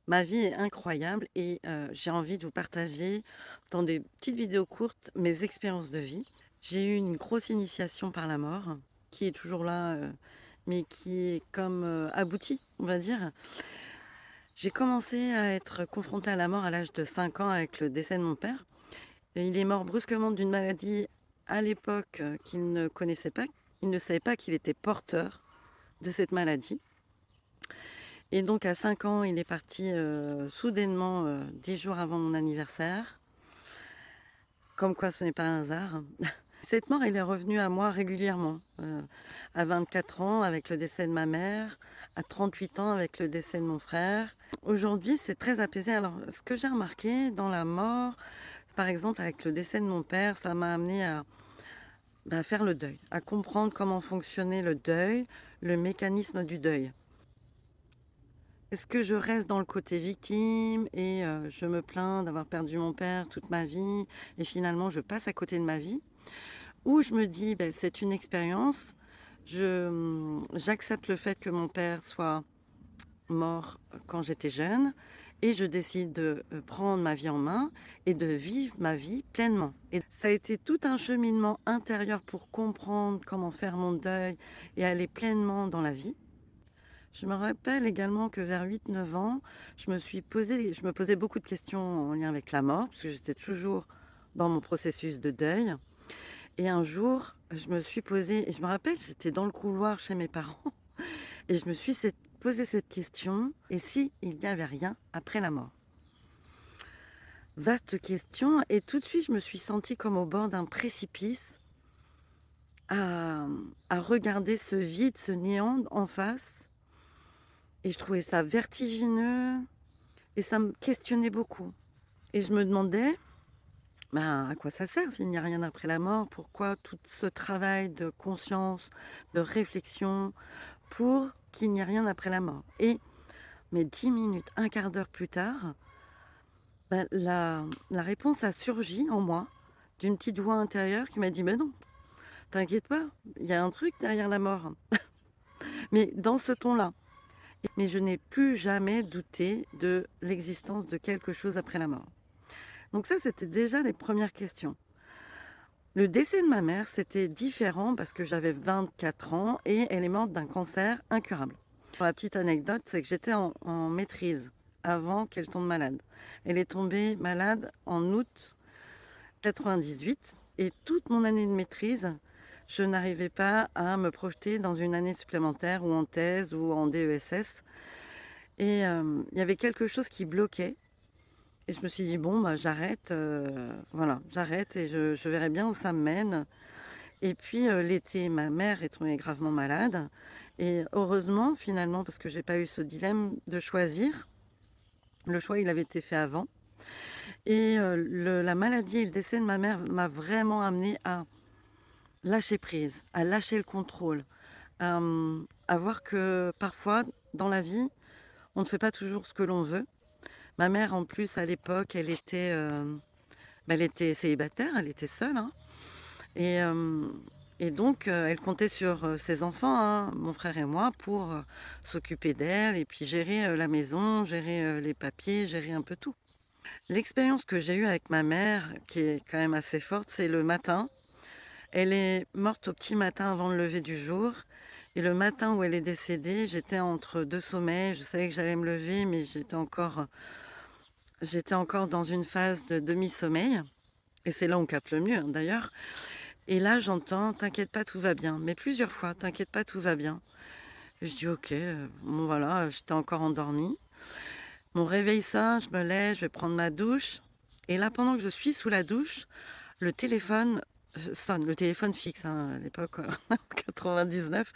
Ma vie est incroyable et j'ai envie de vous partager dans des petites vidéos courtes mes expériences de vie. J'ai eu une grosse initiation par la mort qui est toujours là, mais qui est comme, aboutie, on va dire. J'ai commencé à être confrontée à la mort à l'âge de 5 ans avec le décès de mon père. Et il est mort brusquement d'une maladie à l'époque, qu'il ne connaissait pas. Il ne savait pas qu'il était porteur de cette maladie. Et donc à 5 ans, il est parti, soudainement, 10 jours avant mon anniversaire. Comme quoi ce n'est pas un hasard. Cette mort, elle est revenue à moi régulièrement, à 24 ans avec le décès de ma mère, à 38 ans avec le décès de mon frère. Aujourd'hui, c'est très apaisé. Alors, ce que j'ai remarqué dans la mort, par exemple avec le décès de mon père, ça m'a amené à, faire le deuil, à comprendre comment fonctionnait le deuil, le mécanisme du deuil. Est-ce que je reste dans le côté victime et je me plains d'avoir perdu mon père toute ma vie et finalement je passe à côté de ma vie? Ou je me dis: «Beh, c'est une expérience, j'accepte le fait que mon père soit mort, quand j'étais jeune et je décide de, prendre ma vie en main et de vivre ma vie pleinement». Et ça a été tout un cheminement intérieur pour comprendre comment faire mon deuil et aller pleinement dans la vie. Je me rappelle également que vers 8, 9 ans, je me posais beaucoup de questions en lien avec la mort, parce que j'étais toujours dans mon processus de deuil. Et un jour, je me suis posée, et je me rappelle, j'étais dans le couloir chez mes parents, et je me suis posé cette question, et si il n'y avait rien après la mort? Vaste question, et tout de suite, je me suis sentie comme au bord d'un précipice, à regarder ce vide, ce néant en face, et je trouvais ça vertigineux. Et ça me questionnait beaucoup et je me demandais, ben, à quoi ça sert s'il n'y a rien après la mort? Pourquoi tout ce travail de conscience, de réflexion pour qu'il n'y ait rien après la mort? Et mais 10 minutes, un quart d'heure plus tard, bah, la réponse a surgi en moi d'une petite voix intérieure qui m'a dit: «Mais non, t'inquiète pas, il y a un truc derrière la mort». Mais dans ce ton-là. Mais je n'ai plus jamais douté de l'existence de quelque chose après la mort. Donc ça, c'était déjà les premières questions. Le décès de ma mère, c'était différent parce que j'avais 24 ans et elle est morte d'un cancer incurable. La petite anecdote, c'est que j'étais en maîtrise avant qu'elle tombe malade. Elle est tombée malade en août 98 et toute mon année de maîtrise, je n'arrivais pas à me projeter dans une année supplémentaire ou en thèse ou en DESS. Et il y avait quelque chose qui bloquait. Et je me suis dit: «Bon, bah, j'arrête, voilà, j'arrête et je verrai bien où ça me mène». Et puis, l'été, ma mère est tombée gravement malade et heureusement, finalement, parce que j'ai pas eu ce dilemme de choisir. Le choix, il avait été fait avant et le la maladie et le décès de ma mère m'a vraiment amenée à lâcher prise, à lâcher le contrôle, à voir que parfois, dans la vie, on ne fait pas toujours ce que l'on veut. Ma mère, en plus, à l'époque, elle était célibataire, elle était seule, hein. Et donc elle comptait sur, ses enfants, hein, mon frère et moi, pour, s'occuper d'elle et puis gérer, la maison, gérer, les papiers, gérer un peu tout. L'expérience que j'ai eue avec ma mère, qui est quand même assez forte, c'est le matin. Elle est morte au petit matin avant le lever du jour et le matin où elle est décédée, j'étais entre 2 sommeils. Je savais que j'allais me lever, mais j'étais encore dans une phase de demi-sommeil et c'est là où on capte le mieux, hein, d'ailleurs. Et là, j'entends: «T'inquiète pas, tout va bien», mais plusieurs fois: «T'inquiète pas, tout va bien». Et je dis: «OK», bon voilà, j'étais encore endormie. Mon réveil sonne, je me lève, je vais prendre ma douche et là, pendant que je suis sous la douche, le téléphone, sonne. Le téléphone fixe, hein, à l'époque, 99,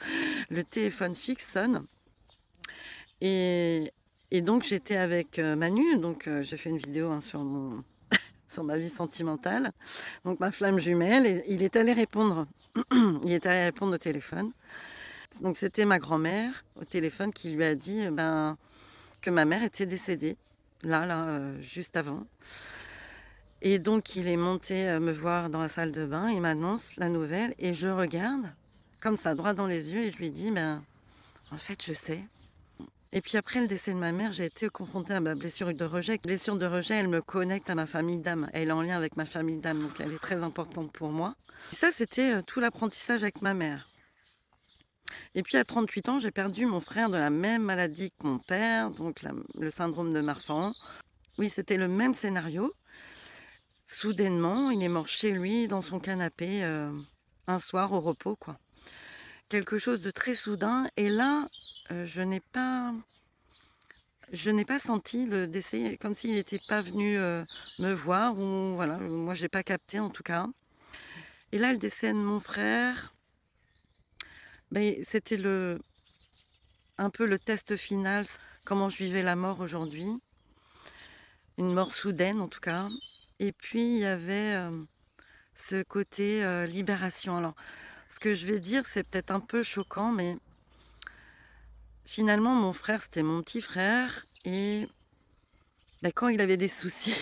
le téléphone fixe sonne et donc j'étais avec, Manu, donc j'ai fait une vidéo, hein, sur ma vie sentimentale, donc ma flamme jumelle, et il est allé répondre. Il est allé répondre au téléphone. Donc c'était ma grand-mère au téléphone qui lui a dit, que ma mère était décédée, là, juste avant. Et donc il est monté, me voir dans la salle de bain, il m'annonce la nouvelle et je regarde comme ça droit dans les yeux et je lui dis: «Ben, en fait, je sais». Et puis après le décès de ma mère, j'ai été confrontée à ma blessure de rejet. Blessure de rejet, elle me connecte à ma famille d'âme. Elle est en lien avec ma famille d'âme, donc elle est très importante pour moi. Et ça, c'était, tout l'apprentissage avec ma mère. Et puis à 38 ans, j'ai perdu mon frère de la même maladie que mon père, donc le syndrome de Marfan. Oui, c'était le même scénario. Soudainement, il est mort chez lui, dans son canapé, un soir au repos, quoi. Quelque chose de très soudain et là, je n'ai pas senti le décès, comme s'il n'était pas venu, me voir ou voilà, moi j'ai pas capté en tout cas. Et là, le décès de mon frère, beh, c'était un peu le test final, comment je vivais la mort aujourd'hui. Une mort soudaine en tout cas. Et puis il y avait, ce côté, libération. Alors, ce que je vais dire, c'est peut-être un peu choquant, mais finalement mon frère, c'était mon petit frère et bah, quand il avait des soucis,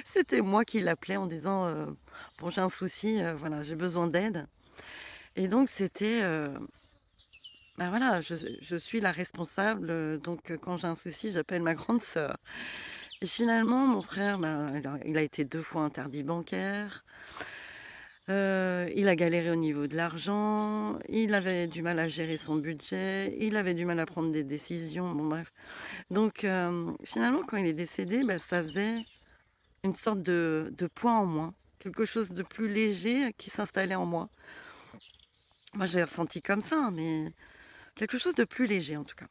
c'était moi qui l'appelais en disant, «Bon, j'ai un souci, voilà, j'ai besoin d'aide» et donc c'était, bah, voilà, je suis la responsable, donc quand j'ai un souci, j'appelle ma grande sœur et finalement mon frère, bah, il a été 2 fois interdit bancaire, il a galéré au niveau de l'argent, il avait du mal à gérer son budget, il avait du mal à prendre des décisions, bon bref. Donc finalement quand il est décédé, bah, ça faisait une sorte de poids en moins, quelque chose de plus léger qui s'installait en moi. Moi, j'ai ressenti comme ça, hein, mais quelque chose de plus léger, en tout cas.